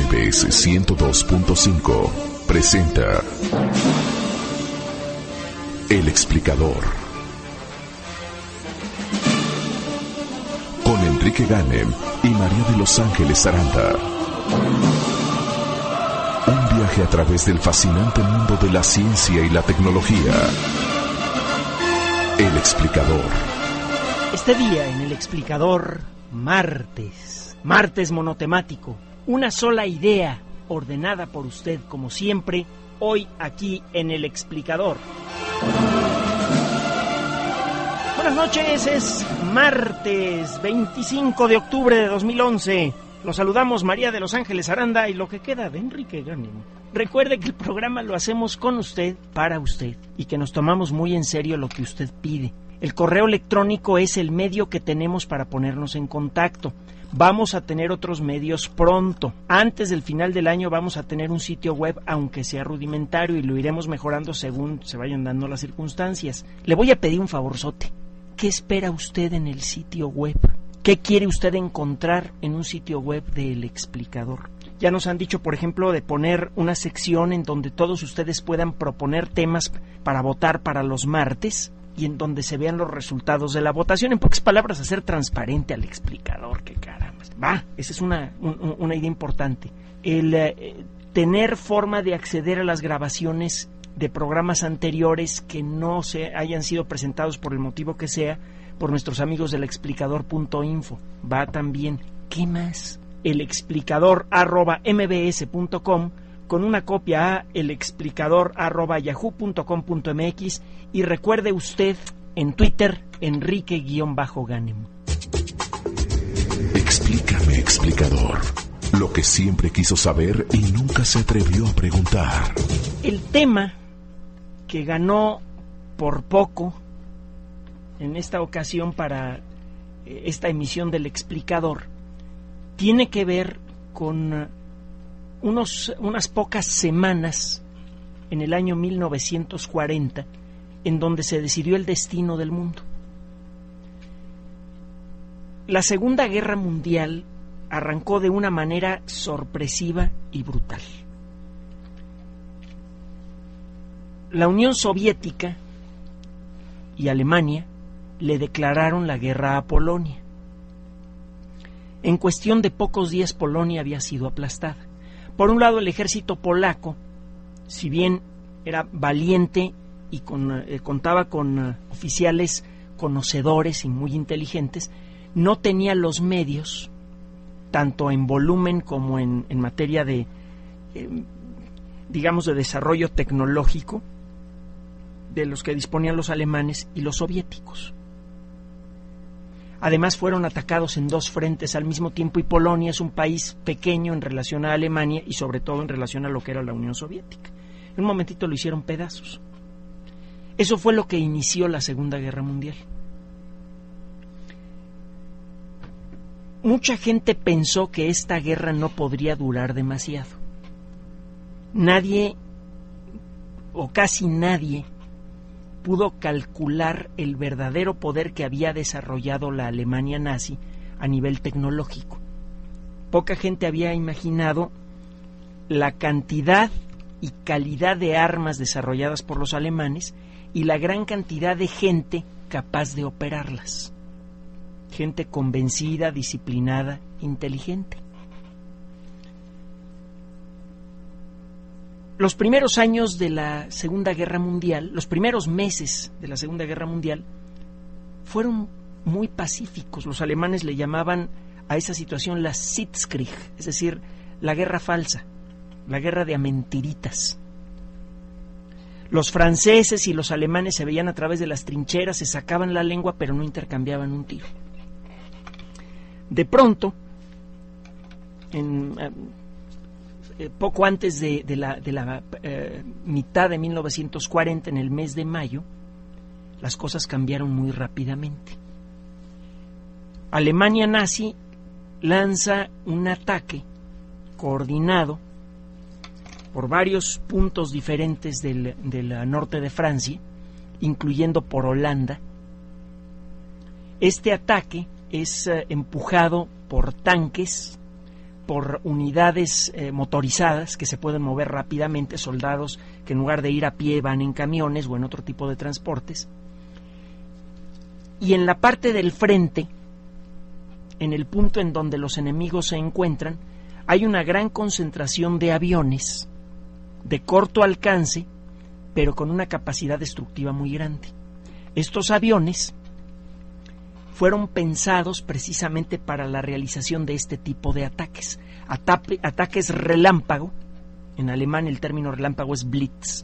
MBS 102.5 presenta El Explicador con Enrique Ganem y María de Los Ángeles Aranda. Un viaje a través del fascinante mundo de la ciencia y la tecnología. El Explicador. Este día en El Explicador, martes monotemático, una sola idea ordenada por usted como siempre, hoy aquí en El Explicador. Buenas noches, es martes 25 de octubre de 2011. Los saludamos María de Los Ángeles Aranda y lo que queda de Enrique Ganem. Recuerde que el programa lo hacemos con usted, para usted, y que nos tomamos muy en serio lo que usted pide. El correo electrónico es el medio que tenemos para ponernos en contacto. Vamos a tener otros medios pronto. Antes del final del año vamos a tener un sitio web, aunque sea rudimentario, y lo iremos mejorando según se vayan dando las circunstancias. Le voy a pedir un favorzote. ¿Qué espera usted en el sitio web? ¿Qué quiere usted encontrar en un sitio web de El Explicador? Ya nos han dicho, por ejemplo, de poner una sección en donde todos ustedes puedan proponer temas para votar para los martes y en donde se vean los resultados de la votación. En pocas palabras, hacer transparente al explicador. ¡Qué caramba! Esa es una idea importante. El tener forma de acceder a las grabaciones de programas anteriores que no se hayan sido presentados por el motivo que sea, por nuestros amigos del explicador.info. Va también. ¿Qué más? El explicador@mbs.com, con una copia a elexplicador@yahoo.com.mx, y recuerde usted en Twitter, Enrique-Ganem. Explícame, explicador, lo que siempre quiso saber y nunca se atrevió a preguntar. El tema que ganó por poco en esta ocasión para esta emisión del Explicador tiene que ver con unas pocas semanas en el año 1940, en donde se decidió el destino del mundo. La Segunda Guerra Mundial arrancó de una manera sorpresiva y brutal. La Unión Soviética y Alemania le declararon la guerra a Polonia. En cuestión de pocos días, Polonia había sido aplastada. Por un lado, el ejército polaco, si bien era valiente y contaba con oficiales conocedores y muy inteligentes, no tenía los medios, tanto en volumen como en materia de, de desarrollo tecnológico, de los que disponían los alemanes y los soviéticos. Además, fueron atacados en dos frentes al mismo tiempo, y Polonia es un país pequeño en relación a Alemania y sobre todo en relación a lo que era la Unión Soviética. En un momentito lo hicieron pedazos. Eso fue lo que inició la Segunda Guerra Mundial. Mucha gente pensó que esta guerra no podría durar demasiado. Nadie, o casi nadie, pudo calcular el verdadero poder que había desarrollado la Alemania nazi a nivel tecnológico. Poca gente había imaginado la cantidad y calidad de armas desarrolladas por los alemanes y la gran cantidad de gente capaz de operarlas. Gente convencida, disciplinada, inteligente. Los primeros años de la Segunda Guerra Mundial, los primeros meses de la Segunda Guerra Mundial, fueron muy pacíficos. Los alemanes le llamaban a esa situación la Sitzkrieg, es decir, la guerra falsa, la guerra de a mentiritas. Los franceses y los alemanes se veían a través de las trincheras, se sacaban la lengua, pero no intercambiaban un tiro. De pronto, poco antes de la mitad de 1940, en el mes de mayo, las cosas cambiaron muy rápidamente. Alemania nazi lanza un ataque coordinado por varios puntos diferentes del norte de Francia, incluyendo por Holanda. Este ataque es empujado por tanques, por unidades motorizadas que se pueden mover rápidamente, soldados que en lugar de ir a pie van en camiones o en otro tipo de transportes. Y en la parte del frente, en el punto en donde los enemigos se encuentran, hay una gran concentración de aviones de corto alcance, pero con una capacidad destructiva muy grande. Estos aviones fueron pensados precisamente para la realización de este tipo de ataques. Ataques relámpago, en alemán el término relámpago es Blitz.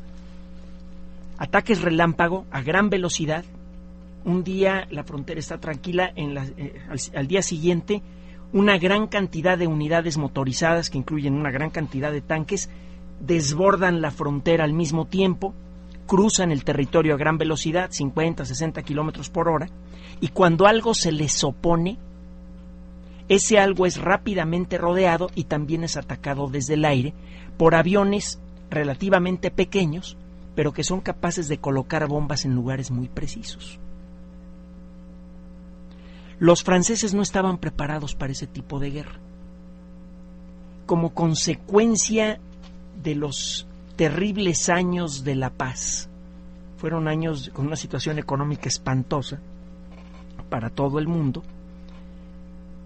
Ataques relámpago a gran velocidad. Un día la frontera está tranquila, al día siguiente una gran cantidad de unidades motorizadas, que incluyen una gran cantidad de tanques, desbordan la frontera al mismo tiempo, cruzan el territorio a gran velocidad, 50, 60 kilómetros por hora, y cuando algo se les opone, ese algo es rápidamente rodeado y también es atacado desde el aire por aviones relativamente pequeños, pero que son capaces de colocar bombas en lugares muy precisos. Los franceses no estaban preparados para ese tipo de guerra. Como consecuencia de los terribles años de la paz, fueron años con una situación económica espantosa para todo el mundo,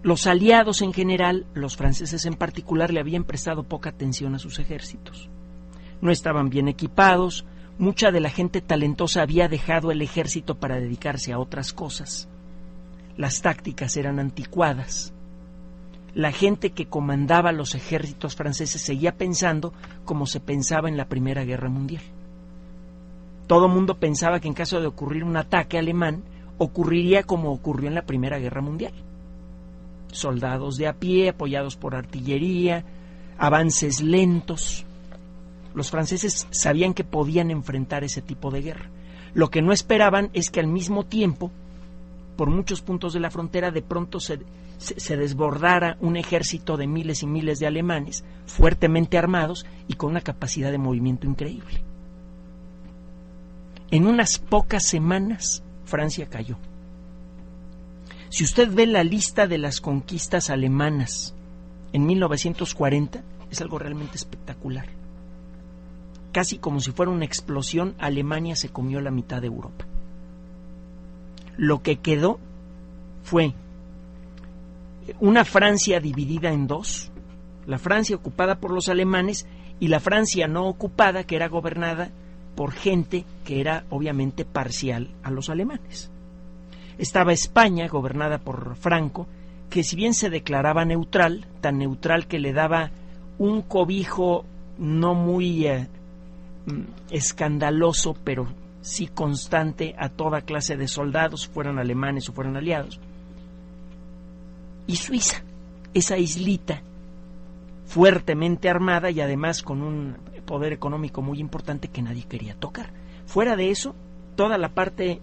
los aliados en general, los franceses en particular, le habían prestado poca atención a sus ejércitos. No estaban bien equipados, mucha de la gente talentosa había dejado el ejército para dedicarse a otras cosas. Las tácticas eran anticuadas. La gente que comandaba los ejércitos franceses seguía pensando como se pensaba en la Primera Guerra Mundial. Todo el mundo pensaba que en caso de ocurrir un ataque alemán, ocurriría como ocurrió en la Primera Guerra Mundial. Soldados de a pie, apoyados por artillería, avances lentos. Los franceses sabían que podían enfrentar ese tipo de guerra. Lo que no esperaban es que al mismo tiempo, por muchos puntos de la frontera, de pronto se desbordara un ejército de miles y miles de alemanes, fuertemente armados y con una capacidad de movimiento increíble. En unas pocas semanas, Francia cayó. Si usted ve la lista de las conquistas alemanas en 1940, es algo realmente espectacular. Casi como si fuera una explosión, Alemania se comió la mitad de Europa. Lo que quedó fue una Francia dividida en dos, la Francia ocupada por los alemanes y la Francia no ocupada, que era gobernada por gente que era obviamente parcial a los alemanes. Estaba España, gobernada por Franco, que si bien se declaraba neutral, tan neutral que le daba un cobijo no muy escandaloso, pero sí constante a toda clase de soldados, fueran alemanes o fueran aliados. Y Suiza, esa islita fuertemente armada y además con un poder económico muy importante que nadie quería tocar. Fuera de eso, toda la parte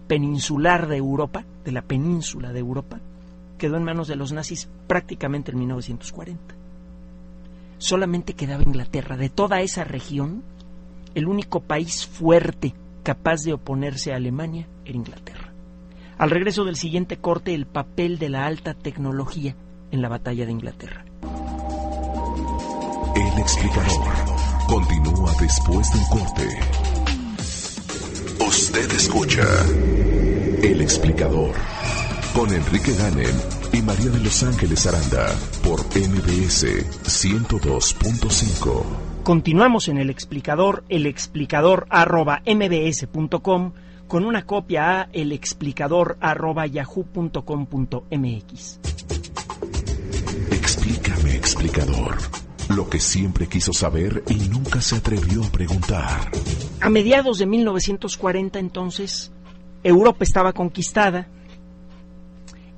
peninsular de Europa, de la península de Europa, quedó en manos de los nazis prácticamente en 1940. Solamente quedaba Inglaterra. De toda esa región, el único país fuerte capaz de oponerse a Alemania era Inglaterra. Al regreso del siguiente corte, el papel de la alta tecnología en la batalla de Inglaterra. El explicador continúa después del corte. Usted escucha El explicador con Enrique Ganem y María de Los Ángeles Aranda por MBS 102.5. Continuamos en El explicador @mbs.com, con una copia a elexplicador@yahoo.com.mx. Explícame, explicador, lo que siempre quiso saber y nunca se atrevió a preguntar. A mediados de 1940, entonces, Europa estaba conquistada.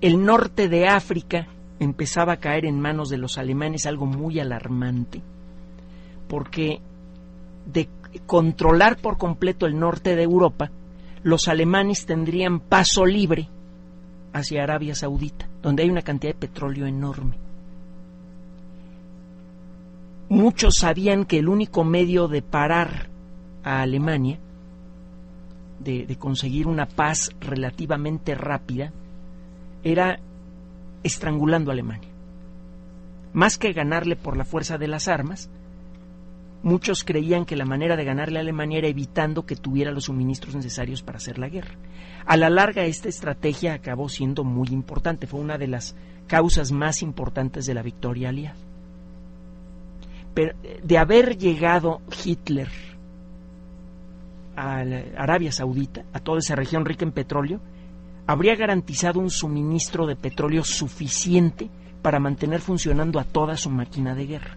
El norte de África empezaba a caer en manos de los alemanes, algo muy alarmante, porque de controlar por completo el norte de Europa, los alemanes tendrían paso libre hacia Arabia Saudita, donde hay una cantidad de petróleo enorme. Muchos sabían que el único medio de parar a Alemania, de conseguir una paz relativamente rápida, era estrangulando a Alemania. Más que ganarle por la fuerza de las armas, muchos creían que la manera de ganarle a Alemania era evitando que tuviera los suministros necesarios para hacer la guerra. A la larga, esta estrategia acabó siendo muy importante, fue una de las causas más importantes de la victoria aliada. Pero de haber llegado Hitler a Arabia Saudita, a toda esa región rica en petróleo, habría garantizado un suministro de petróleo suficiente para mantener funcionando a toda su máquina de guerra.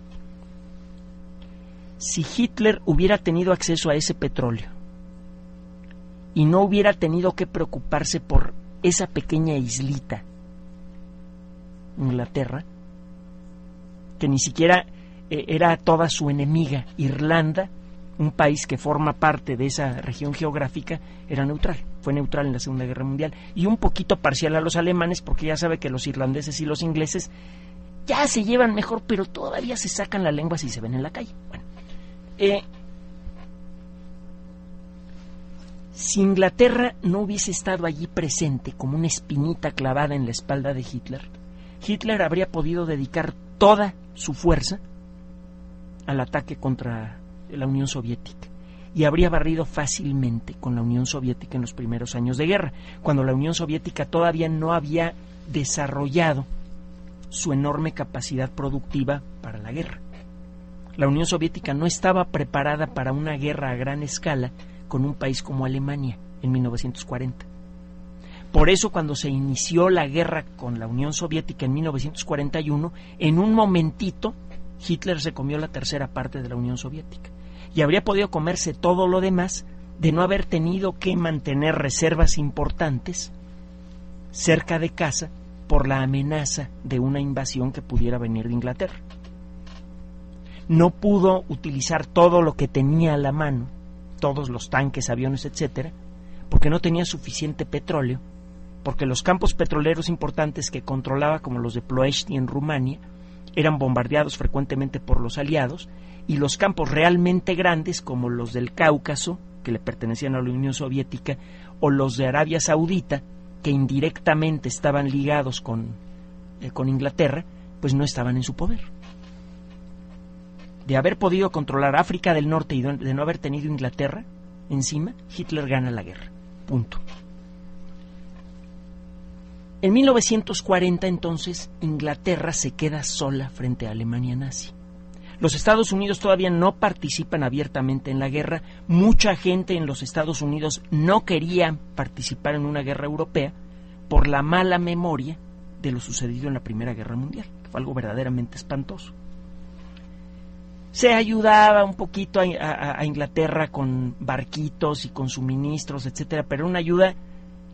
Si Hitler hubiera tenido acceso a ese petróleo y no hubiera tenido que preocuparse por esa pequeña islita, Inglaterra, que ni siquiera era toda su enemiga, Irlanda, un país que forma parte de esa región geográfica, era neutral, fue neutral en la Segunda Guerra Mundial y un poquito parcial a los alemanes, porque ya sabe que los irlandeses y los ingleses ya se llevan mejor, pero todavía se sacan la lengua si se ven en la calle. Bueno, si Inglaterra no hubiese estado allí presente como una espinita clavada en la espalda de Hitler, Hitler habría podido dedicar toda su fuerza al ataque contra la Unión Soviética y habría barrido fácilmente con la Unión Soviética en los primeros años de guerra, cuando la Unión Soviética todavía no había desarrollado su enorme capacidad productiva para la guerra. La Unión Soviética no estaba preparada para una guerra a gran escala con un país como Alemania en 1940. Por eso, cuando se inició la guerra con la Unión Soviética en 1941, en un momentito Hitler se comió la tercera parte de la Unión Soviética y habría podido comerse todo lo demás de no haber tenido que mantener reservas importantes cerca de casa por la amenaza de una invasión que pudiera venir de Inglaterra. No pudo utilizar todo lo que tenía a la mano, todos los tanques, aviones, etcétera, porque no tenía suficiente petróleo, porque los campos petroleros importantes que controlaba, como los de Ploiești en Rumania, eran bombardeados frecuentemente por los aliados, y los campos realmente grandes, como los del Cáucaso, que le pertenecían a la Unión Soviética, o los de Arabia Saudita, que indirectamente estaban ligados con Inglaterra, pues no estaban en su poder. De haber podido controlar África del Norte y de no haber tenido Inglaterra encima, Hitler gana la guerra. Punto. En 1940, entonces, Inglaterra se queda sola frente a Alemania nazi. Los Estados Unidos todavía no participan abiertamente en la guerra. Mucha gente en los Estados Unidos no quería participar en una guerra europea por la mala memoria de lo sucedido en la Primera Guerra Mundial, que fue algo verdaderamente espantoso. Se ayudaba un poquito a Inglaterra con barquitos y con suministros, etcétera, pero una ayuda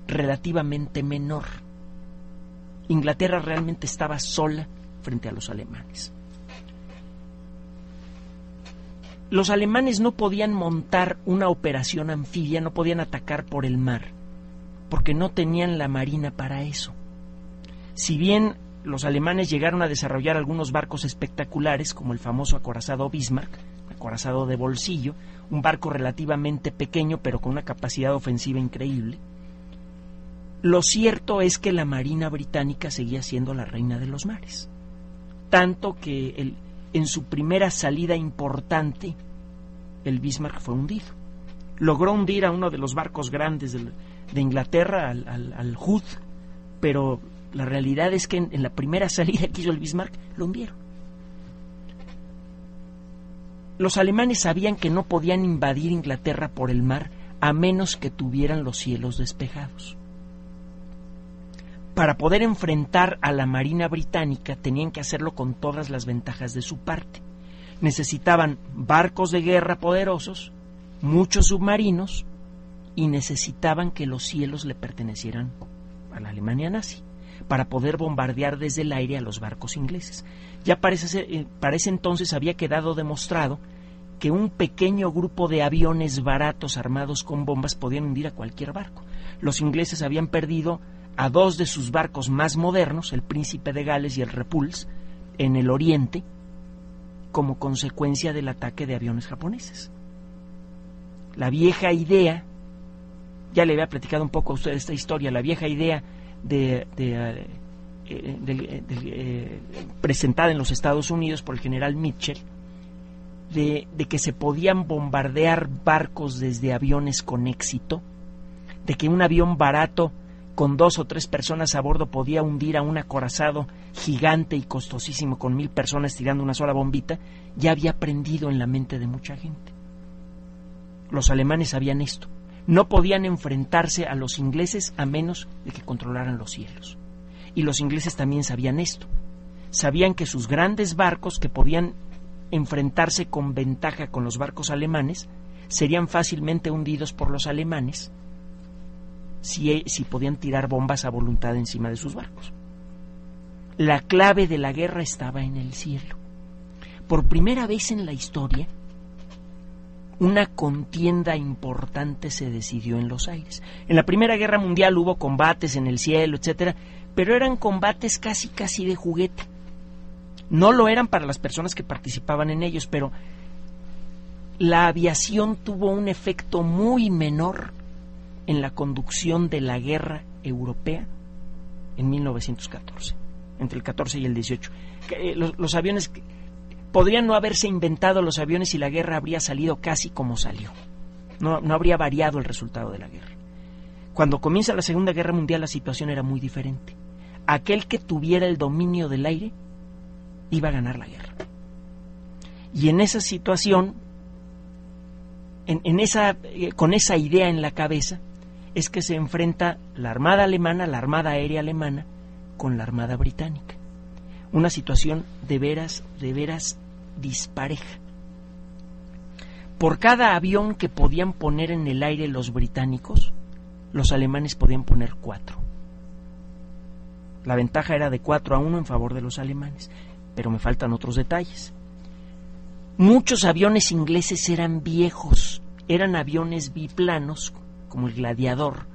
relativamente menor. Inglaterra realmente estaba sola frente a los alemanes. Los alemanes no podían montar una operación anfibia, no podían atacar por el mar, porque no tenían la marina para eso. Si bien los alemanes llegaron a desarrollar algunos barcos espectaculares, como el famoso acorazado Bismarck, acorazado de bolsillo, un barco relativamente pequeño pero con una capacidad ofensiva increíble, lo cierto es que la marina británica seguía siendo la reina de los mares, tanto que en su primera salida importante el Bismarck fue hundido. Logró hundir a uno de los barcos grandes de Inglaterra, al Hood, pero la realidad es que en la primera salida que hizo el Bismarck lo hundieron. Los alemanes sabían que no podían invadir Inglaterra por el mar a menos que tuvieran los cielos despejados. Para poder enfrentar a la marina británica tenían que hacerlo con todas las ventajas de su parte. Necesitaban barcos de guerra poderosos, muchos submarinos, y necesitaban que los cielos le pertenecieran a la Alemania nazi para poder bombardear desde el aire a los barcos ingleses. Ya para ese entonces había quedado demostrado que un pequeño grupo de aviones baratos armados con bombas podían hundir a cualquier barco. Los ingleses habían perdido a dos de sus barcos más modernos, el Príncipe de Gales y el Repulse, en el oriente, como consecuencia del ataque de aviones japoneses. La vieja idea, ya le había platicado un poco a usted esta historia, la vieja idea de presentada en los Estados Unidos por el general Mitchell, de que se podían bombardear barcos desde aviones con éxito, de que un avión barato con 2 o 3 personas a bordo podía hundir a un acorazado gigante y costosísimo con 1000 personas tirando una sola bombita, ya había prendido en la mente de mucha gente. Los alemanes sabían esto. No podían enfrentarse a los ingleses a menos de que controlaran los cielos. Y los ingleses también sabían esto. Sabían que sus grandes barcos, que podían enfrentarse con ventaja con los barcos alemanes, serían fácilmente hundidos por los alemanes si podían tirar bombas a voluntad encima de sus barcos. La clave de la guerra estaba en el cielo. Por primera vez en la historia, una contienda importante se decidió en los aires. En la Primera Guerra Mundial hubo combates en el cielo, etcétera, pero eran combates casi de juguete. No lo eran para las personas que participaban en ellos, pero la aviación tuvo un efecto muy menor en la conducción de la guerra europea en 1914, entre el 14 y el 18. Los aviones, podrían no haberse inventado los aviones y la guerra habría salido casi como salió. No habría variado el resultado de la guerra. Cuando comienza la Segunda Guerra Mundial, la situación era muy diferente. Aquel que tuviera el dominio del aire iba a ganar la guerra. Y en esa situación, con esa idea en la cabeza, es que se enfrenta la Armada Alemana, la Armada Aérea Alemana, con la Armada Británica. Una situación de veras dispareja. Por cada avión que podían poner en el aire los británicos, los alemanes podían poner 4. La ventaja era de 4-1 en favor de los alemanes, pero me faltan otros detalles. Muchos aviones ingleses eran viejos, eran aviones biplanos, como el Gladiador,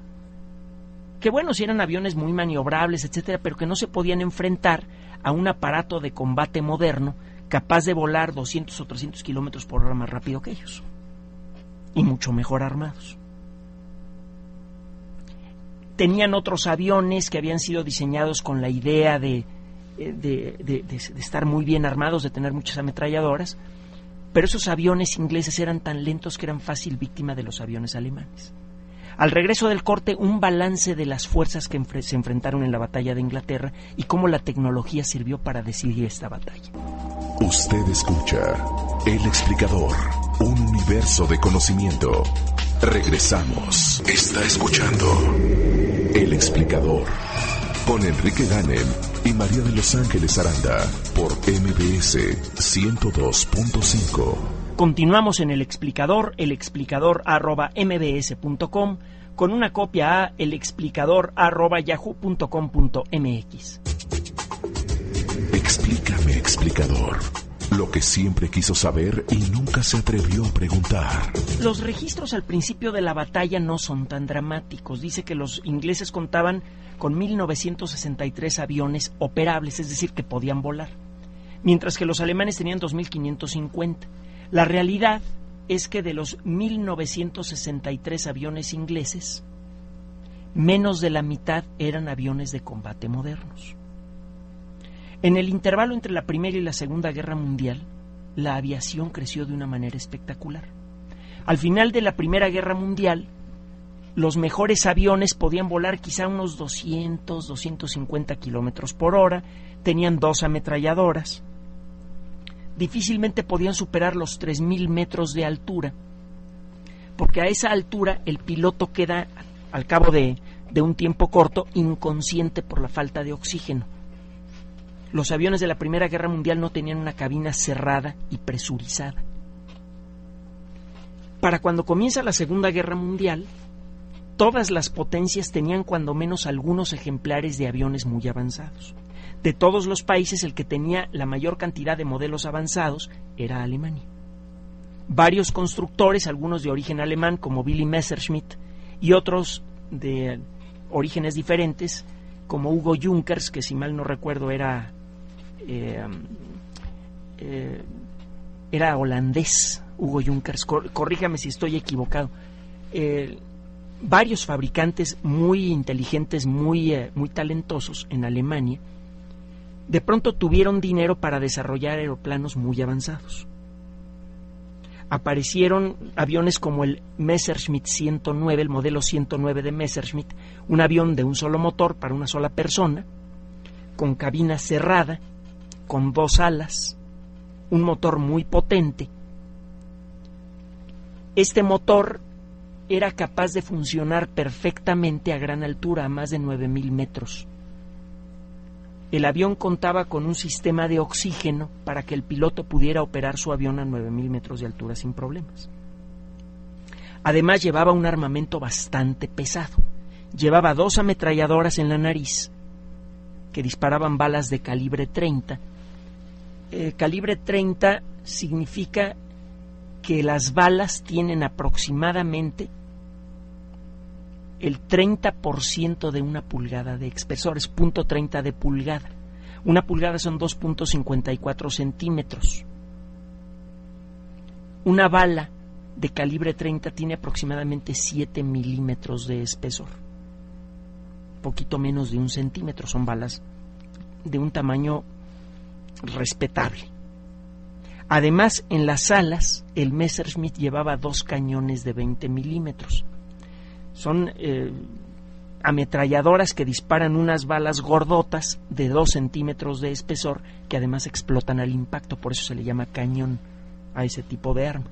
que bueno, sí eran aviones muy maniobrables, etcétera, pero que no se podían enfrentar a un aparato de combate moderno capaz de volar 200 o 300 kilómetros por hora más rápido que ellos, y mucho mejor armados. Tenían otros aviones que habían sido diseñados con la idea de estar muy bien armados, de tener muchas ametralladoras, pero esos aviones ingleses eran tan lentos que eran fácil víctima de los aviones alemanes. Al regreso del corte, un balance de las fuerzas que se enfrentaron en la batalla de Inglaterra y cómo la tecnología sirvió para decidir esta batalla. Usted escucha El Explicador, un universo de conocimiento. Regresamos. Está escuchando El Explicador con Enrique Ganem y María de Los Ángeles Aranda por MBS 102.5. Continuamos en El Explicador @mbs.com, con una copia a elexplicador@yahoo.com.mx. Explícame, explicador, lo que siempre quiso saber y nunca se atrevió a preguntar. Los registros al principio de la batalla no son tan dramáticos. Dice que los ingleses contaban con 1963 aviones operables, es decir, que podían volar, mientras que los alemanes tenían 2550. La realidad es que de los 1963 aviones ingleses, menos de la mitad eran aviones de combate modernos. En el intervalo entre la Primera y la Segunda Guerra Mundial, la aviación creció de una manera espectacular. Al final de la Primera Guerra Mundial, los mejores aviones podían volar quizá unos 200, 250 kilómetros por hora, tenían 2 ametralladoras, difícilmente podían superar los 3000 metros de altura, porque a esa altura el piloto queda, al cabo de un tiempo corto, inconsciente por la falta de oxígeno. Los aviones de la Primera Guerra Mundial no tenían una cabina cerrada y presurizada. Para cuando comienza la Segunda Guerra Mundial, todas las potencias tenían cuando menos algunos ejemplares de aviones muy avanzados. De todos los países, el que tenía la mayor cantidad de modelos avanzados era Alemania. Varios constructores, algunos de origen alemán, como Willy Messerschmitt, y otros de orígenes diferentes, como Hugo Junkers, que si mal no recuerdo era holandés, Hugo Junkers, corríjame si estoy equivocado. Varios fabricantes muy inteligentes, muy talentosos en Alemania, de pronto tuvieron dinero para desarrollar aeroplanos muy avanzados. Aparecieron aviones como el Messerschmitt 109, el modelo 109 de Messerschmitt, un avión de un solo motor para una sola persona, con cabina cerrada, con 2 alas, un motor muy potente. Este motor era capaz de funcionar perfectamente a gran altura, a más de 9,000 metros. El avión contaba con un sistema de oxígeno para que el piloto pudiera operar su avión a 9,000 metros de altura sin problemas. Además, llevaba un armamento bastante pesado. Llevaba 2 ametralladoras en la nariz que disparaban balas de calibre 30. Calibre 30 significa que las balas tienen aproximadamente el 30% de una pulgada de espesor, es 0.30 de pulgada. Una pulgada son 2.54 centímetros. Una bala de calibre 30 tiene aproximadamente 7 milímetros de espesor. Poquito menos de 1 centímetro, son balas de un tamaño respetable. Además, en las alas, el Messerschmitt llevaba 2 cañones de 20 milímetros. Son ametralladoras que disparan unas balas gordotas de 2 centímetros de espesor que además explotan al impacto, por eso se le llama cañón a ese tipo de arma.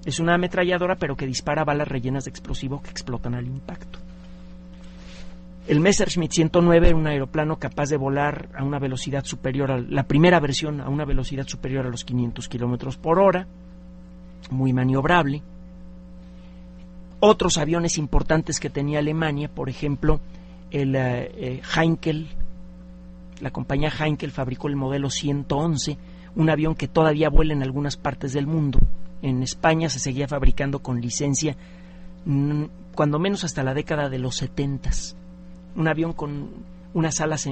Es una ametralladora pero que dispara balas rellenas de explosivo que explotan al impacto. El Messerschmitt 109 era un aeroplano capaz de volar a una velocidad superior a la primera versión, a una velocidad superior a los 500 kilómetros por hora, muy maniobrable. Otros aviones importantes que tenía Alemania, por ejemplo, el Heinkel, la compañía Heinkel fabricó el modelo 111, un avión que todavía vuela en algunas partes del mundo. En España se seguía fabricando con licencia, cuando menos hasta la década de los 70s. Un avión con unas alas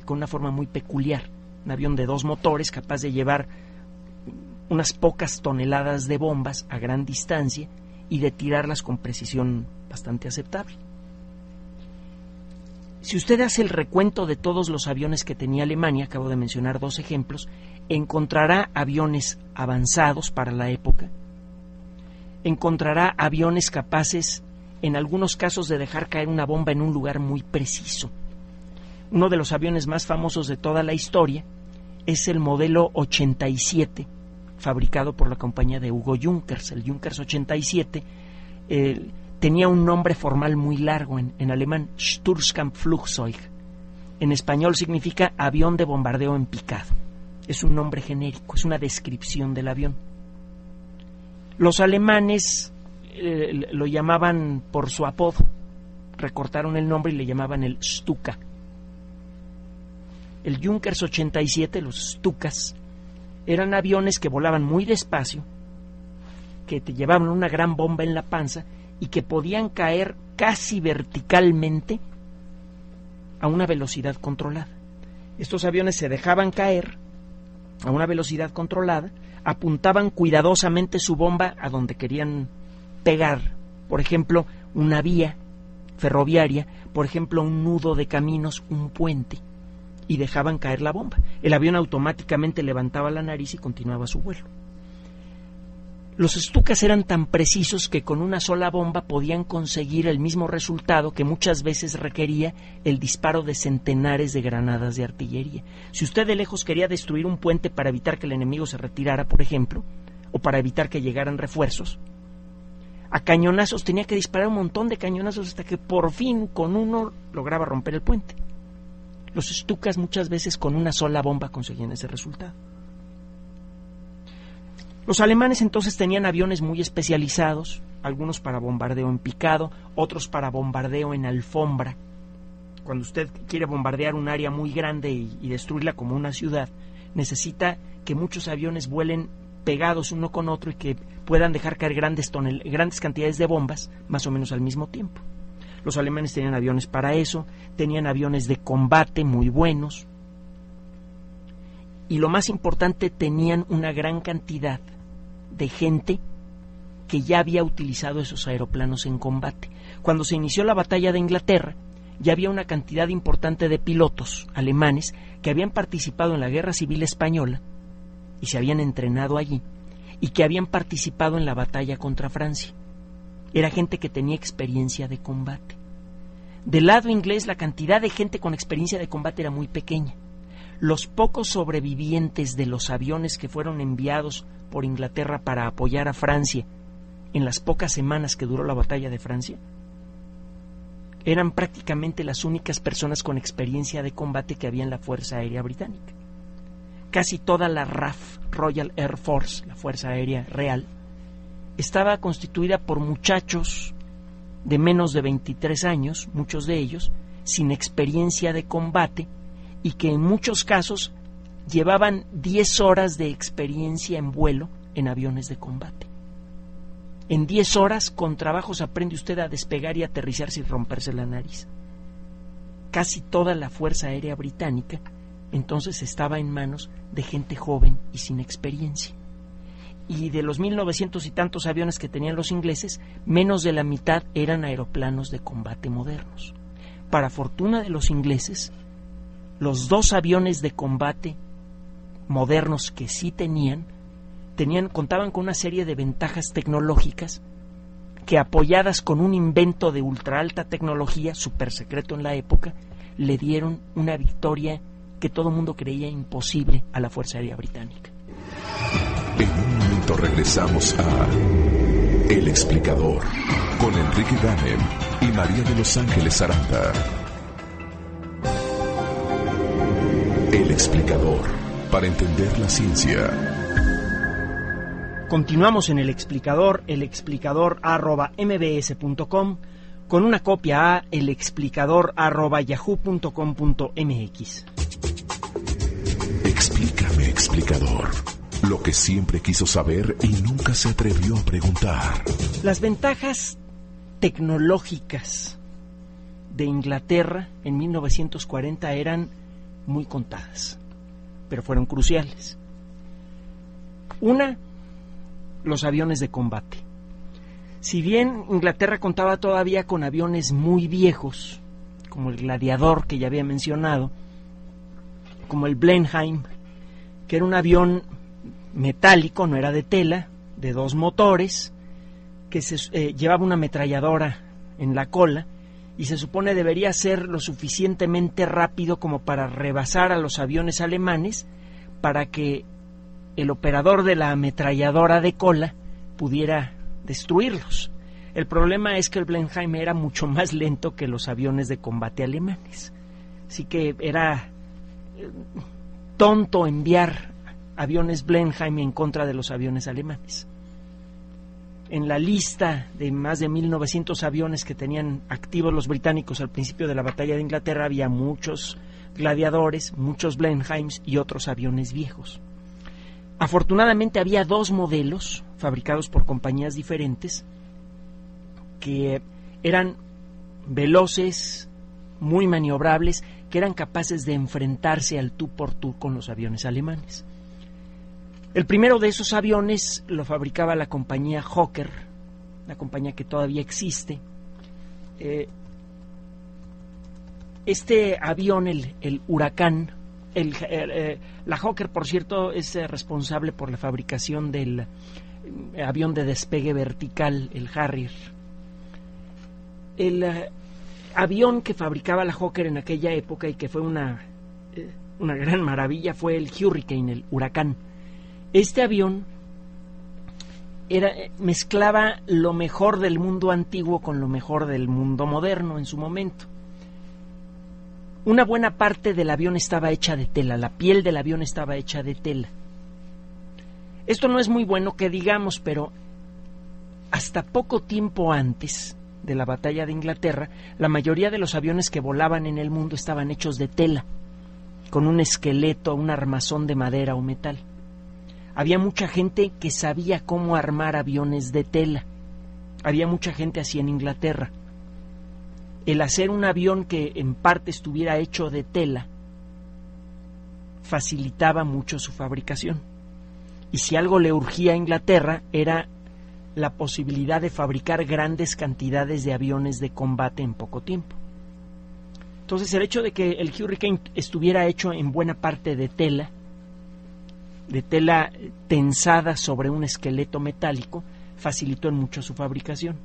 con una forma muy peculiar, un avión de 2 motores capaz de llevar unas pocas toneladas de bombas a gran distancia y de tirarlas con precisión bastante aceptable. Si usted hace el recuento de todos los aviones que tenía Alemania, acabo de mencionar 2 ejemplos, encontrará aviones avanzados para la época, encontrará aviones capaces, en algunos casos, de dejar caer una bomba en un lugar muy preciso. Uno de los aviones más famosos de toda la historia es el modelo 87, fabricado por la compañía de Hugo Junkers. El Junkers 87 tenía un nombre formal muy largo en alemán, Sturzkampfflugzeug. En español significa avión de bombardeo en picado. Es un nombre genérico, es una descripción del avión. Los alemanes lo llamaban por su apodo, recortaron el nombre y le llamaban el Stuka. El Junkers 87, los Stukas, eran aviones que volaban muy despacio, que te llevaban una gran bomba en la panza y que podían caer casi verticalmente a una velocidad controlada. Estos aviones se dejaban caer a una velocidad controlada, apuntaban cuidadosamente su bomba a donde querían pegar, por ejemplo, una vía ferroviaria, por ejemplo, un nudo de caminos, un puente, y dejaban caer la bomba. El avión automáticamente levantaba la nariz y continuaba su vuelo. Los Stukas eran tan precisos que con una sola bomba podían conseguir el mismo resultado que muchas veces requería el disparo de centenares de granadas de artillería. Si usted de lejos quería destruir un puente para evitar que el enemigo se retirara, por ejemplo, o para evitar que llegaran refuerzos, a cañonazos tenía que disparar un montón de cañonazos hasta que por fin con uno lograba romper el puente. Los Stukas muchas veces con una sola bomba conseguían ese resultado. Los alemanes entonces tenían aviones muy especializados, algunos para bombardeo en picado, otros para bombardeo en alfombra. Cuando usted quiere bombardear un área muy grande y destruirla como una ciudad, necesita que muchos aviones vuelen pegados uno con otro y que puedan dejar caer grandes cantidades de bombas más o menos al mismo tiempo. Los alemanes tenían aviones para eso, tenían aviones de combate muy buenos y lo más importante, tenían una gran cantidad de gente que ya había utilizado esos aeroplanos en combate. Cuando se inició la batalla de Inglaterra, ya había una cantidad importante de pilotos alemanes que habían participado en la Guerra Civil Española y se habían entrenado allí, y que habían participado en la batalla contra Francia. Era gente que tenía experiencia de combate. Del lado inglés, la cantidad de gente con experiencia de combate era muy pequeña. Los pocos sobrevivientes de los aviones que fueron enviados por Inglaterra para apoyar a Francia en las pocas semanas que duró la batalla de Francia, eran prácticamente las únicas personas con experiencia de combate que había en la Fuerza Aérea Británica. Casi toda la RAF, Royal Air Force, la Fuerza Aérea Real, estaba constituida por muchachos de menos de 23 años, muchos de ellos, sin experiencia de combate, y que en muchos casos llevaban 10 horas de experiencia en vuelo en aviones de combate. En 10 horas, con trabajos, aprende usted a despegar y aterrizar sin romperse la nariz. Casi toda la Fuerza Aérea Británica entonces estaba en manos de gente joven y sin experiencia. Y de los 1900 y tantos aviones que tenían los ingleses, menos de la mitad eran aeroplanos de combate modernos. Para fortuna de los ingleses, los 2 aviones de combate modernos que sí contaban con una serie de ventajas tecnológicas que, apoyadas con un invento de ultra alta tecnología, súper secreto en la época, le dieron una victoria que todo el mundo creía imposible a la Fuerza Aérea Británica. En un momento regresamos a El Explicador con Enrique Ganem y María de Los Ángeles Aranda. El Explicador, para entender la ciencia. Continuamos en El Explicador @mbs.com, con una copia a elexplicador@yahoo.com.mx. Explícame, explicador, lo que siempre quiso saber y nunca se atrevió a preguntar. Las ventajas tecnológicas de Inglaterra en 1940 eran muy contadas, pero fueron cruciales. Una, los aviones de combate. Si bien Inglaterra contaba todavía con aviones muy viejos, como el Gladiador que ya había mencionado, como el Blenheim, que era un avión metálico, no era de tela, de 2 motores, que llevaba una ametralladora en la cola, y se supone debería ser lo suficientemente rápido como para rebasar a los aviones alemanes, para que el operador de la ametralladora de cola pudiera destruirlos. El problema es que el Blenheim era mucho más lento que los aviones de combate alemanes, así que era tonto enviar aviones Blenheim en contra de los aviones alemanes. En la lista de más de 1900 aviones que tenían activos los británicos al principio de la batalla de Inglaterra había muchos Gladiadores, muchos Blenheims y otros aviones viejos. Afortunadamente había 2 modelos fabricados por compañías diferentes que eran veloces, muy maniobrables, que eran capaces de enfrentarse al tú por tú con los aviones alemanes. El primero de esos aviones lo fabricaba la compañía Hawker, la compañía que todavía existe. Este avión, el Huracán, la Hawker, por cierto, es responsable por la fabricación del avión de despegue vertical, el Harrier. El avión que fabricaba la Hawker en aquella época y que fue una gran maravilla fue el Hurricane, el Huracán. Este avión mezclaba lo mejor del mundo antiguo con lo mejor del mundo moderno en su momento. Una buena parte del avión estaba hecha de tela, la piel del avión estaba hecha de tela. Esto no es muy bueno que digamos, pero hasta poco tiempo antes de la batalla de Inglaterra, la mayoría de los aviones que volaban en el mundo estaban hechos de tela, con un esqueleto, un armazón de madera o metal. Había mucha gente que sabía cómo armar aviones de tela. Había mucha gente así en Inglaterra. El hacer un avión que en parte estuviera hecho de tela facilitaba mucho su fabricación. Y si algo le urgía a Inglaterra era la posibilidad de fabricar grandes cantidades de aviones de combate en poco tiempo. Entonces el hecho de que el Hurricane estuviera hecho en buena parte de tela tensada sobre un esqueleto metálico, facilitó en mucho su fabricación.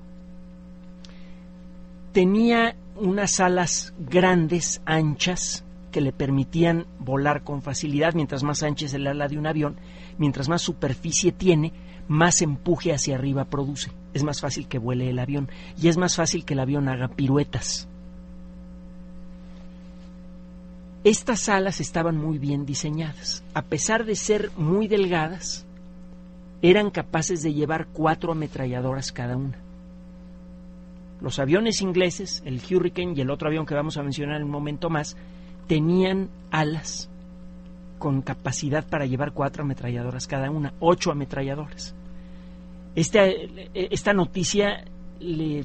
Tenía unas alas grandes, anchas, que le permitían volar con facilidad. Mientras más ancha es el ala de un avión, mientras más superficie tiene, más empuje hacia arriba produce. Es más fácil que vuele el avión y es más fácil que el avión haga piruetas. Estas alas estaban muy bien diseñadas. A pesar de ser muy delgadas, eran capaces de llevar 4 ametralladoras cada una. Los aviones ingleses, el Hurricane y el otro avión que vamos a mencionar en un momento más, tenían alas con capacidad para llevar 4 ametralladoras cada una, 8 ametralladoras. Esta noticia le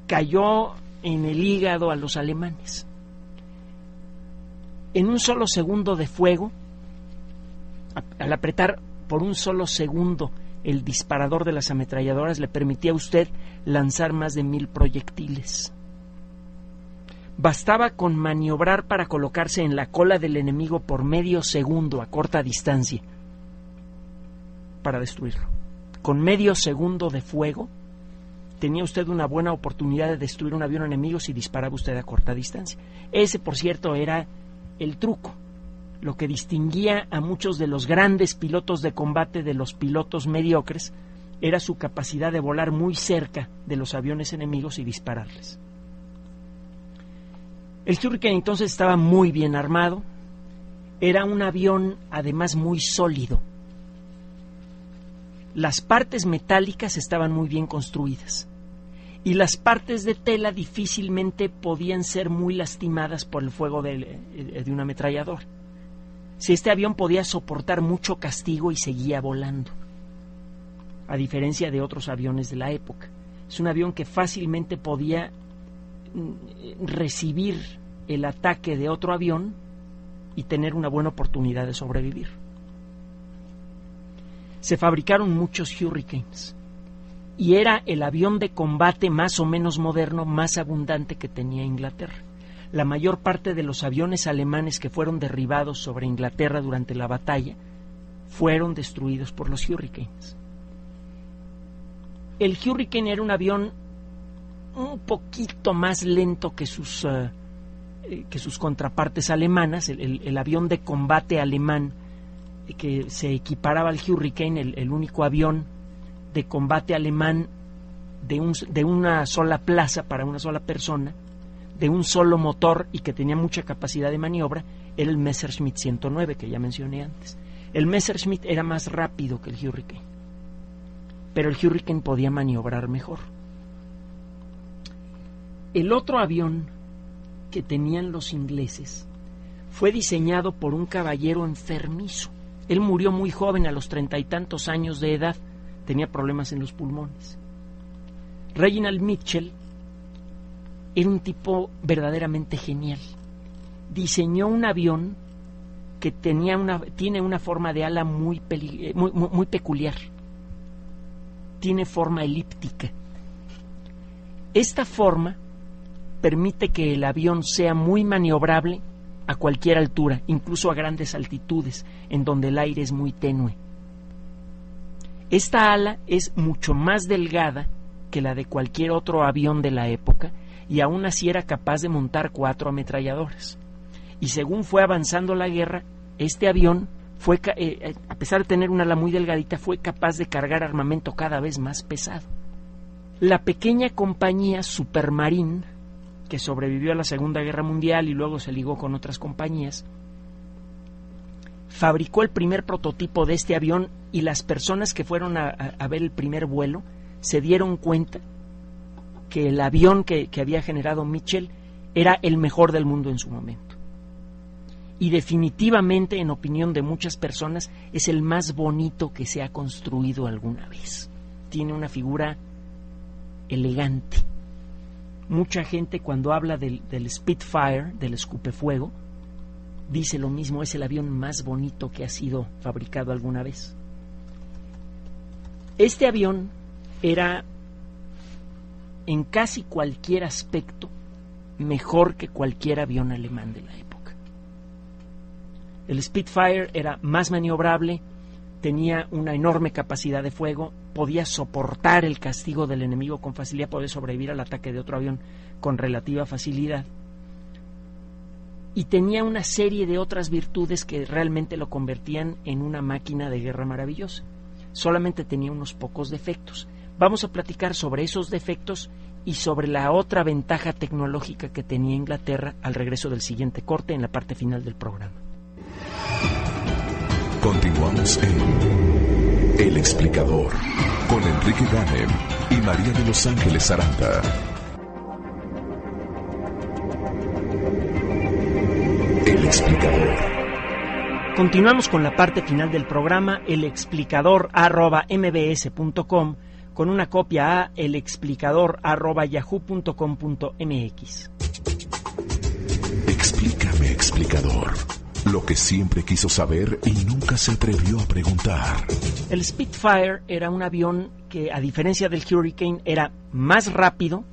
cayó en el hígado a los alemanes. En un solo segundo de fuego, al apretar por un solo segundo el disparador de las ametralladoras, le permitía a usted lanzar más de 1000 proyectiles. Bastaba con maniobrar para colocarse en la cola del enemigo por medio segundo a corta distancia para destruirlo. Con medio segundo de fuego tenía usted una buena oportunidad de destruir un avión enemigo si disparaba usted a corta distancia. Ese, por cierto, era el truco. Lo que distinguía a muchos de los grandes pilotos de combate de los pilotos mediocres era su capacidad de volar muy cerca de los aviones enemigos y dispararles. El Hurricane entonces estaba muy bien armado. Era un avión además muy sólido. Las partes metálicas estaban muy bien construidas y las partes de tela difícilmente podían ser muy lastimadas por el fuego de un ametrallador. Si este avión podía soportar mucho castigo y seguía volando, a diferencia de otros aviones de la época. Es un avión que fácilmente podía recibir el ataque de otro avión y tener una buena oportunidad de sobrevivir. Se fabricaron muchos Hurricanes y era el avión de combate más o menos moderno, más abundante que tenía Inglaterra. La mayor parte de los aviones alemanes que fueron derribados sobre Inglaterra durante la batalla fueron destruidos por los Hurricanes. El Hurricane era un avión un poquito más lento que sus contrapartes alemanas. El avión de combate alemán que se equiparaba al Hurricane, el único avión de combate alemán de una sola plaza para una sola persona, de un solo motor y que tenía mucha capacidad de maniobra, era el Messerschmitt 109 que ya mencioné antes. El Messerschmitt era más rápido que el Hurricane, pero el Hurricane podía maniobrar mejor. El otro avión que tenían los ingleses fue diseñado por un caballero enfermizo. Él murió muy joven, a los 30 y tantos años de edad, tenía problemas en los pulmones. Reginald Mitchell era un tipo verdaderamente genial. Diseñó un avión que tiene una forma de ala muy peculiar. Tiene forma elíptica. Esta forma permite que el avión sea muy maniobrable a cualquier altura, incluso a grandes altitudes, en donde el aire es muy tenue. Esta ala es mucho más delgada que la de cualquier otro avión de la época y aún así era capaz de montar 4 ametralladoras. Y según fue avanzando la guerra, este avión, a pesar de tener una ala muy delgadita, fue capaz de cargar armamento cada vez más pesado. La pequeña compañía Supermarine, que sobrevivió a la Segunda Guerra Mundial y luego se ligó con otras compañías, fabricó el primer prototipo de este avión y las personas que fueron a ver el primer vuelo se dieron cuenta que el avión que había generado Mitchell era el mejor del mundo en su momento. Y definitivamente, en opinión de muchas personas, es el más bonito que se ha construido alguna vez. Tiene una figura elegante. Mucha gente, cuando habla del Spitfire, del escupefuego, dice lo mismo: es el avión más bonito que ha sido fabricado alguna vez. Este avión era, en casi cualquier aspecto, mejor que cualquier avión alemán de la época. El Spitfire era más maniobrable, tenía una enorme capacidad de fuego, podía soportar el castigo del enemigo con facilidad, podía sobrevivir al ataque de otro avión con relativa facilidad, y tenía una serie de otras virtudes que realmente lo convertían en una máquina de guerra maravillosa. Solamente tenía unos pocos defectos. Vamos a platicar sobre esos defectos y sobre la otra ventaja tecnológica que tenía Inglaterra al regreso del siguiente corte en la parte final del programa. Continuamos en El Explicador con Enrique Ganem y María de Los Ángeles Aranda. El Explicador. Continuamos con la parte final del programa, elexplicador@mbs.com, con una copia a elexplicador@yahoo.com.mx. Explícame, explicador, lo que siempre quiso saber y nunca se atrevió a preguntar. El Spitfire era un avión que, a diferencia del Hurricane, era más rápido,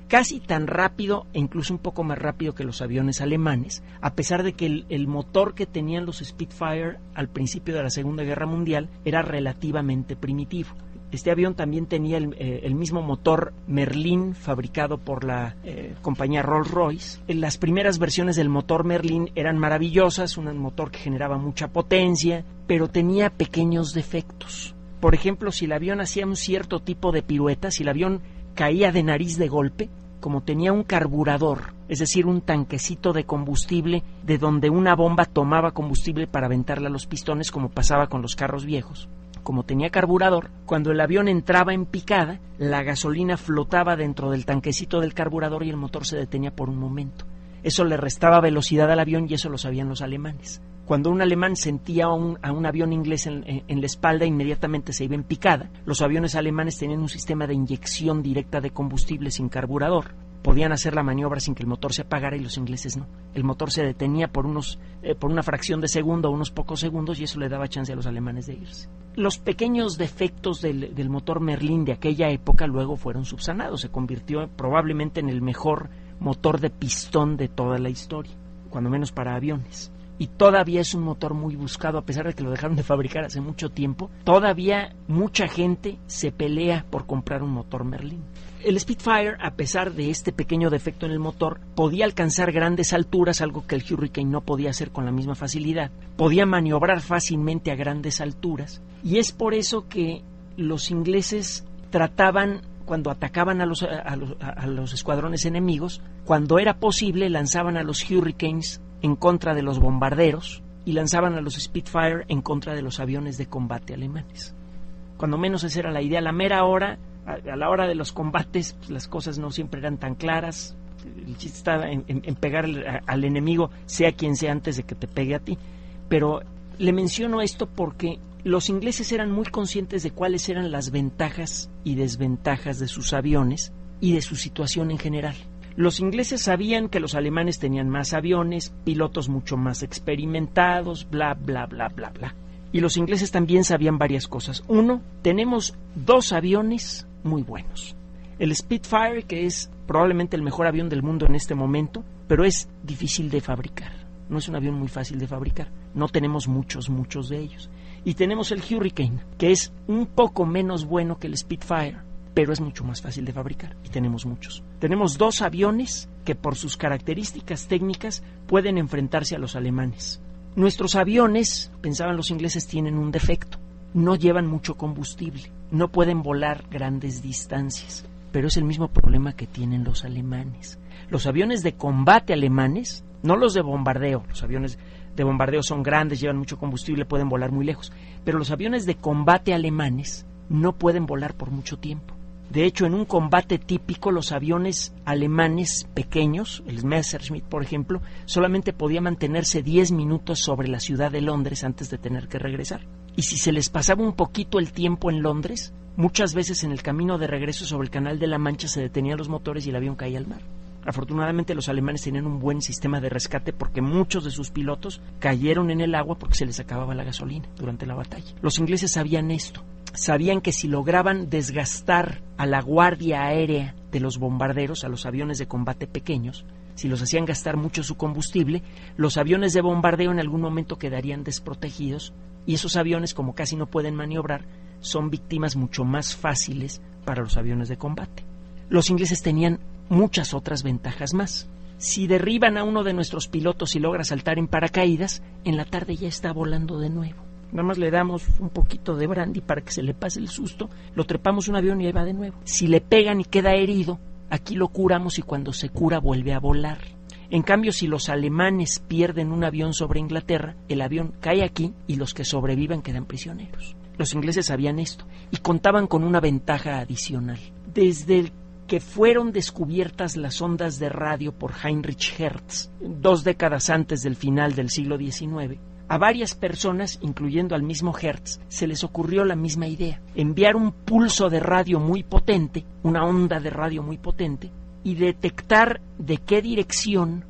casi tan rápido e incluso un poco más rápido que los aviones alemanes, a pesar de que el motor que tenían los Spitfire al principio de la Segunda Guerra Mundial era relativamente primitivo. Este avión también tenía el mismo motor Merlin fabricado por la compañía Rolls-Royce. Las primeras versiones del motor Merlin eran maravillosas, un motor que generaba mucha potencia, pero tenía pequeños defectos. Por ejemplo, si el avión hacía un cierto tipo de pirueta, si el avión caía de nariz de golpe, como tenía un carburador, es decir, un tanquecito de combustible de donde una bomba tomaba combustible para aventarla a los pistones, como pasaba con los carros viejos. Como tenía carburador, cuando el avión entraba en picada, la gasolina flotaba dentro del tanquecito del carburador y el motor se detenía por un momento. Eso le restaba velocidad al avión y eso lo sabían los alemanes. Cuando un alemán sentía a un avión inglés en la espalda, inmediatamente se iba en picada. Los aviones alemanes tenían un sistema de inyección directa de combustible sin carburador. Podían hacer la maniobra sin que el motor se apagara y los ingleses no. El motor se detenía por una fracción de segundo o unos pocos segundos y eso le daba chance a los alemanes de irse. Los pequeños defectos del motor Merlin de aquella época luego fueron subsanados. Se convirtió probablemente en el mejor motor de pistón de toda la historia, cuando menos para aviones. Y todavía es un motor muy buscado, a pesar de que lo dejaron de fabricar hace mucho tiempo. Todavía mucha gente se pelea por comprar un motor Merlin. El Spitfire, a pesar de este pequeño defecto en el motor, podía alcanzar grandes alturas, algo que el Hurricane no podía hacer con la misma facilidad. Podía maniobrar fácilmente a grandes alturas. Y es por eso que los ingleses trataban, cuando atacaban a los escuadrones enemigos, cuando era posible, lanzaban a los Hurricanes en contra de los bombarderos y lanzaban a los Spitfire en contra de los aviones de combate alemanes. Cuando menos esa era la idea. A la mera hora, a la hora de los combates, pues las cosas no siempre eran tan claras. El chiste estaba en pegar al enemigo, sea quien sea, antes de que te pegue a ti. Pero le menciono esto porque los ingleses eran muy conscientes de cuáles eran las ventajas y desventajas de sus aviones y de su situación en general. Los ingleses sabían que los alemanes tenían más aviones, pilotos mucho más experimentados, bla, bla, bla, bla, bla. Y los ingleses también sabían varias cosas. Uno, tenemos dos aviones muy buenos. El Spitfire, que es probablemente el mejor avión del mundo en este momento, pero es difícil de fabricar. No es un avión muy fácil de fabricar. No tenemos muchos de ellos. Y tenemos el Hurricane, que es un poco menos bueno que el Spitfire, pero es mucho más fácil de fabricar, y tenemos muchos. Tenemos dos aviones que por sus características técnicas pueden enfrentarse a los alemanes. Nuestros aviones, pensaban los ingleses, tienen un defecto. No llevan mucho combustible, no pueden volar grandes distancias, pero es el mismo problema que tienen los alemanes. Los aviones de combate alemanes, no los de bombardeo, los aviones de bombardeo son grandes, llevan mucho combustible, pueden volar muy lejos, pero los aviones de combate alemanes no pueden volar por mucho tiempo. De hecho, en un combate típico, los aviones alemanes pequeños, el Messerschmitt, por ejemplo, solamente podía mantenerse 10 minutos sobre la ciudad de Londres antes de tener que regresar. Y si se les pasaba un poquito el tiempo en Londres, muchas veces en el camino de regreso sobre el Canal de la Mancha se detenían los motores y el avión caía al mar. Afortunadamente, los alemanes tenían un buen sistema de rescate porque muchos de sus pilotos cayeron en el agua porque se les acababa la gasolina durante la batalla. Los ingleses sabían esto. Sabían que si lograban desgastar a la guardia aérea de los bombarderos, a los aviones de combate pequeños, si los hacían gastar mucho su combustible, los aviones de bombardeo en algún momento quedarían desprotegidos y esos aviones, como casi no pueden maniobrar, son víctimas mucho más fáciles para los aviones de combate. Los ingleses tenían muchas otras ventajas más. Si derriban a uno de nuestros pilotos y logra saltar en paracaídas, en la tarde ya está volando de nuevo. Nada más le damos un poquito de brandy para que se le pase el susto, lo trepamos un avión y ahí va de nuevo. Si le pegan y queda herido, aquí lo curamos y cuando se cura vuelve a volar. En cambio, si los alemanes pierden un avión sobre Inglaterra, el avión cae aquí y los que sobrevivan quedan prisioneros. Los ingleses sabían esto y contaban con una ventaja adicional. Desde que fueron descubiertas las ondas de radio por Heinrich Hertz, 2 décadas antes del final del siglo XIX, a varias personas, incluyendo al mismo Hertz, se les ocurrió la misma idea: enviar un pulso de radio muy potente, una onda de radio muy potente, y detectar de qué dirección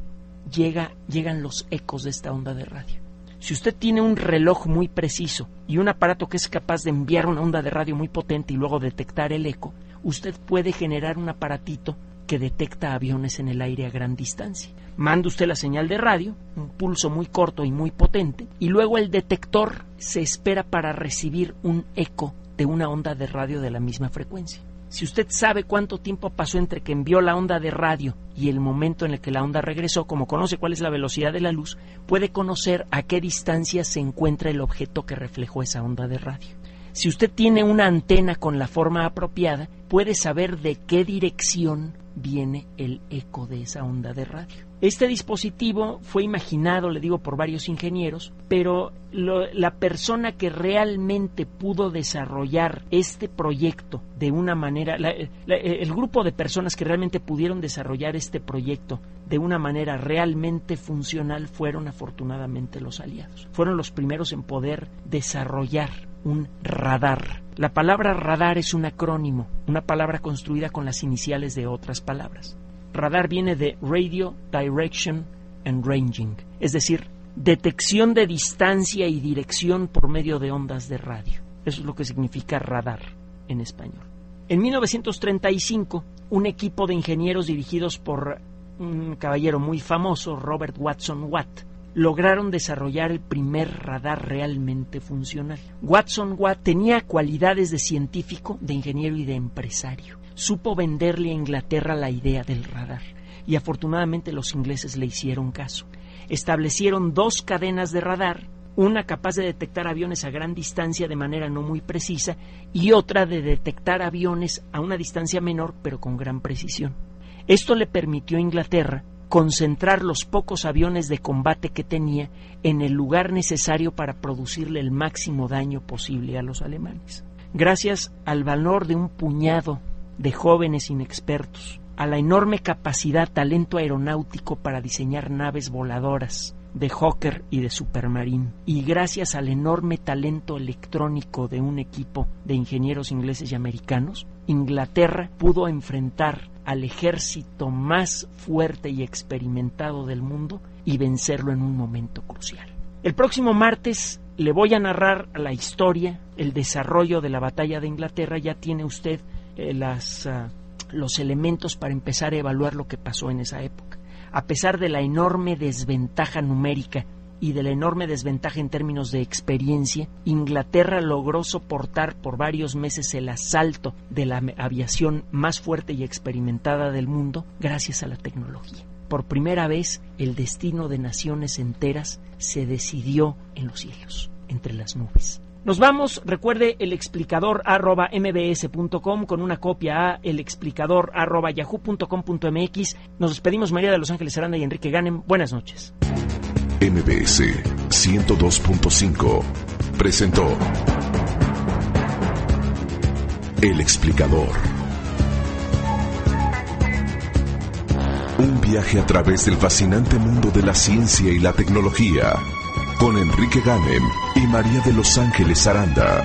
llegan los ecos de esta onda de radio. Si usted tiene un reloj muy preciso y un aparato que es capaz de enviar una onda de radio muy potente y luego detectar el eco, usted puede generar un aparatito que detecta aviones en el aire a gran distancia. Manda usted la señal de radio, un pulso muy corto y muy potente, y luego el detector se espera para recibir un eco de una onda de radio de la misma frecuencia. Si usted sabe cuánto tiempo pasó entre que envió la onda de radio y el momento en el que la onda regresó, como conoce cuál es la velocidad de la luz, puede conocer a qué distancia se encuentra el objeto que reflejó esa onda de radio. Si usted tiene una antena con la forma apropiada, puede saber de qué dirección viene el eco de esa onda de radio. Este dispositivo fue imaginado, le digo, por varios ingenieros, pero la persona que realmente pudo desarrollar este proyecto de una manera, el grupo de personas que realmente pudieron desarrollar este proyecto de una manera realmente funcional fueron afortunadamente los aliados. Fueron los primeros en poder desarrollar un radar. La palabra radar es un acrónimo, una palabra construida con las iniciales de otras palabras. Radar viene de Radio, Direction and Ranging, es decir, detección de distancia y dirección por medio de ondas de radio. Eso es lo que significa radar en español. En 1935, un equipo de ingenieros dirigidos por un caballero muy famoso, Robert Watson Watt, lograron desarrollar el primer radar realmente funcional. Watson Watt tenía cualidades de científico, de ingeniero y de empresario. Supo venderle a Inglaterra la idea del radar y afortunadamente los ingleses le hicieron caso. Establecieron 2 cadenas de radar, una capaz de detectar aviones a gran distancia de manera no muy precisa y otra de detectar aviones a una distancia menor pero con gran precisión. Esto le permitió a Inglaterra concentrar los pocos aviones de combate que tenía en el lugar necesario para producirle el máximo daño posible a los alemanes. Gracias al valor de un puñado de jóvenes inexpertos, a la enorme capacidad, talento aeronáutico para diseñar naves voladoras de Hawker y de Supermarine, y gracias al enorme talento electrónico de un equipo de ingenieros ingleses y americanos, Inglaterra pudo enfrentar al ejército más fuerte y experimentado del mundo y vencerlo en un momento crucial. El próximo martes le voy a narrar la historia, el desarrollo de la batalla de Inglaterra. Ya tiene usted los elementos para empezar a evaluar lo que pasó en esa época. A pesar de la enorme desventaja numérica y de la enorme desventaja en términos de experiencia, Inglaterra logró soportar por varios meses el asalto de la aviación más fuerte y experimentada del mundo gracias a la tecnología. Por primera vez, el destino de naciones enteras se decidió en los cielos, entre las nubes. Nos vamos, recuerde, elexplicador@mbs.com con una copia a elexplicador@yahoo.com.mx. Nos despedimos, María de Los Ángeles Aranda y Enrique Ganem. Buenas noches. MBS 102.5 presentó El Explicador. Un viaje a través del fascinante mundo de la ciencia y la tecnología, con Enrique Ganem y María de Los Ángeles Aranda.